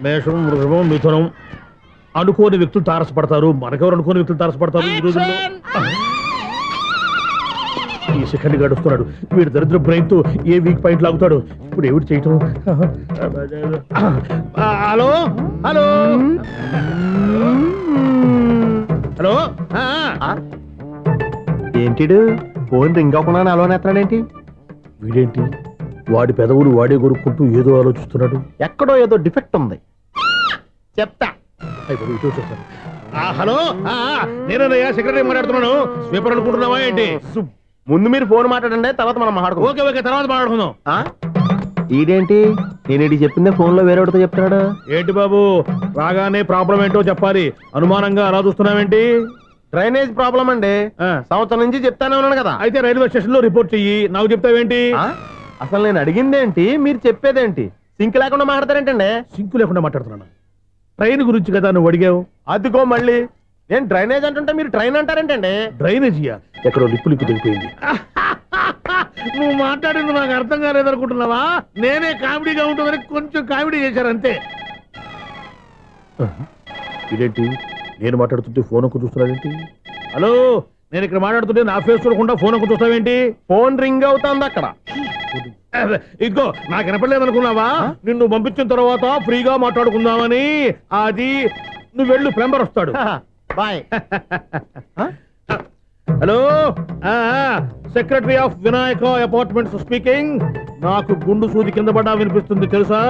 మేషం, వృషభం, మిథునం. అనుకోని వ్యక్తులు తారసపడతారు. మనకెవరు అనుకోని వ్యక్తులు తారసపడతారు ఈ రోజుల్లో? ఈ సెకండ్ గడుస్తున్నాడు. వీడు దరిద్ర బ్రెయిన్ తో ఏ వీక్ పాయింట్ లాగుతాడు. ఇప్పుడు ఏమిటి చేయటం? Hello hello hello. ఏంటిడు ఫోన్ రింగ్ అవ్వకుండా అలవానేస్తున్నాడేంటి? వీడేంటి వాడి పెదవులు వాడే కొరుక్కుంటూ ఏదో ఆలోచిస్తున్నాడు. ఎక్కడో ఏదో డిఫెక్ట్ ఉంది. చెప్తా. హలో, నేనయ్యా సెక్రటరీ మాట్లాడుతున్నాను. స్వీపర్ అనుకుంటున్నావా ఏంటి? ముందు మీరు ఫోన్ మాట్లాడండి, తర్వాత మనం మాట్లాడుకో. ఓకే ఓకే, తర్వాత మాట్లాడుకుందాం. ఈడేంటి నేను చెప్పిందే ఫోన్ లో వేరేవాడితో చెప్తున్నాడు. ఏంటి బాబు, రాగానే ప్రాబ్లం ఏంటో చెప్పాలి. అనుమానంగా అలా చూస్తున్నావేంటి? డ్రైనేజ్ ప్రాబ్లం అండి. సంవత్సరం నుంచి చెప్తానే ఉన్నాను కదా. అయితే రైల్వే స్టేషన్ లో రిపోర్ట్ చెయ్యి. నాకు చెప్తావేంటి? అసలు నేను అడిగిందేంటి, మీరు చెప్పేదేంటి? సింక్ లేకుండా మాట్లాడతారేంటండి? సింక్ లేకుండా మాట్లాడుతున్నాను. ట్రైన్ గురించి కదా నువ్వు అడిగావు. అదిగో మళ్ళీ నేను డ్రైనేజ్ అంటుంటే మీరు ట్రైన్ అంటారేంటండి? డ్రైనేజీయా? ఎక్కడో లిప్పు దిగిపోయింది. నువ్వు మాట్లాడింది నాకు అర్థం కాలేదనుకుంటున్నావా? నేనే కామెడీగా ఉంటుందని కొంచెం కామెడీ చేశారు అంతే. ఇదేంటి నేను మాట్లాడుతుంటే ఫోన్ ఒక్క చూస్తున్నాడేంటి? హలో, నేను ఇక్కడ మాట్లాడుతుంటే నా ఫేస్ చూడకుండా ఫోన్ ఒక్క చూస్తావేంటి? ఫోన్ రింగ్ అవుతుంది అక్కడ. ఇదిగో నాకు వినపడలేదు అనుకున్నావా? నిన్ను పంపించిన తర్వాత ఫ్రీగా మాట్లాడుకుందామని. అది నువ్వు వెళ్ళు, ప్లంబర్ వస్తాడు. Bye. Hello, secretary of Vinayaka apartments speaking. నాకు గుండు సూది కింద పడ్డా వినిపిస్తుంది తెలుసా?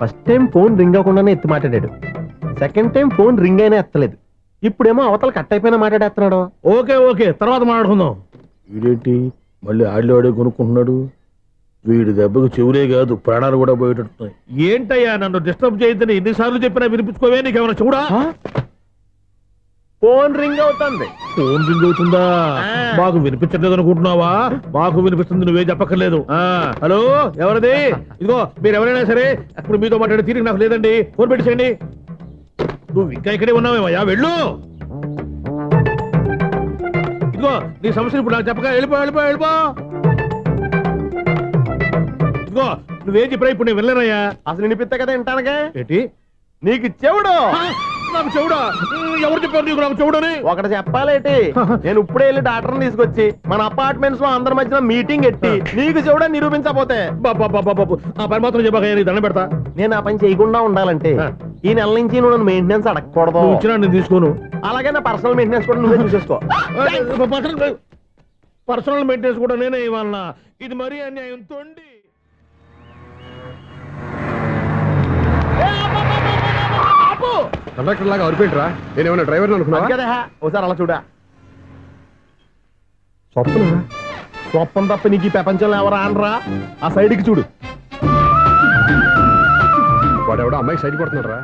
ఫస్ట్ టైం ఫోన్ రింగ్ అవ్వకుండానే ఎత్తి మాట్లాడాడు. సెకండ్ టైం ఫోన్ రింగ్ అయినా ఎత్తలేదు. ఇప్పుడేమో అవతల కట్ అయిపోయినా మాట్లాడేస్తున్నాడు. ఓకే ఓకే, తర్వాత మాట్లాడుకుందాం. వీడేంటి మళ్ళీ ఆడిలో కొనుక్కుంటున్నాడు? వీడి దెబ్బకు చెవులే కాదు ప్రాణాలు కూడా పోయేటట్టున్నాయి. ఏంటయ్యా నన్ను డిస్టర్బ్ చేయొద్దని ఎన్నిసార్లు చెప్పినా వినిపించుకోవే? నీకేమైనా చూడా? ఫోన్ రింగ్ అవుతుంది. ఫోన్ రింగ్ అవుతుందా? మాకు వినిపించట్లేదు అనుకుంటున్నావా? మాకు వినిపిస్తుంది, నువ్వే చెప్పక్కర్లేదు. హలో, ఎవరిది? ఇదిగో మీరు ఎవరైనా సరే ఇప్పుడు మీతో మాట్లాడే తీరిక నాకు లేదండి. ఫోన్ పెట్టేసేయండి. నువ్వు ఇంకా ఇక్కడే ఉన్నావేమయ్యా, వెళ్ళు. ఇదిగో నీ సమస్యలు ఇప్పుడు నాకు చెప్పక వెళ్ళిపో వెళ్ళిపో వెళ్ళిపో. ఇదిగో నువ్వేం చెప్పరా ఇప్పుడు నేను వెళ్ళానయ్యా. అసలు వినిపిస్తా కదా వింటానుగా. ఏంటి నీకు చెవుడు? నాకు చెవుడా? ఎవరు చెప్పారు నీకు నాకు చెవుడని? ఒకటి చెప్పాలేటి, నేను ఇప్పుడే వెళ్ళి డాక్టర్ని తీసుకొచ్చి మన అపార్ట్మెంట్స్ లో అందరి మధ్యన మీటింగ్ ఎట్టి నీకు చెవుడని నిరూపించకపోతే బాబు ఆ పని మాత్రం చెప్పాక నీకు దండం పెడతా. నేను ఆ పని చేయకుండా ఉండాలంటే ఈ నెల నుంచి నువ్వు నన్ను మెయింటెనెన్స్ అడగకూడదు. ఇచ్చినా నేను తీసుకోను. అలాగే నా పర్సనల్ మెయింటెనెన్స్ కూడా నువ్వే చూసేసుకో. పర్సనల్ మెయింటెనెన్స్ కూడా నేనే ఇవ్వాలన్నా? ఇది మరీ అన్యాయం. తొండి కండక్టర్ లాగా అరిపోయింట్రా. నేనేమన్నా డ్రైవర్ అనుకున్నావా? ఒకసారి అలా చూడా. స్వప్న స్వప్నం తప్ప నీకు ఈ ప్రపంచంలో ఎవరా అనరా? ఆ సైడ్కి చూడు. వాడెవడో అమ్మాయి సైడ్ కొడుతున్నాడు రా.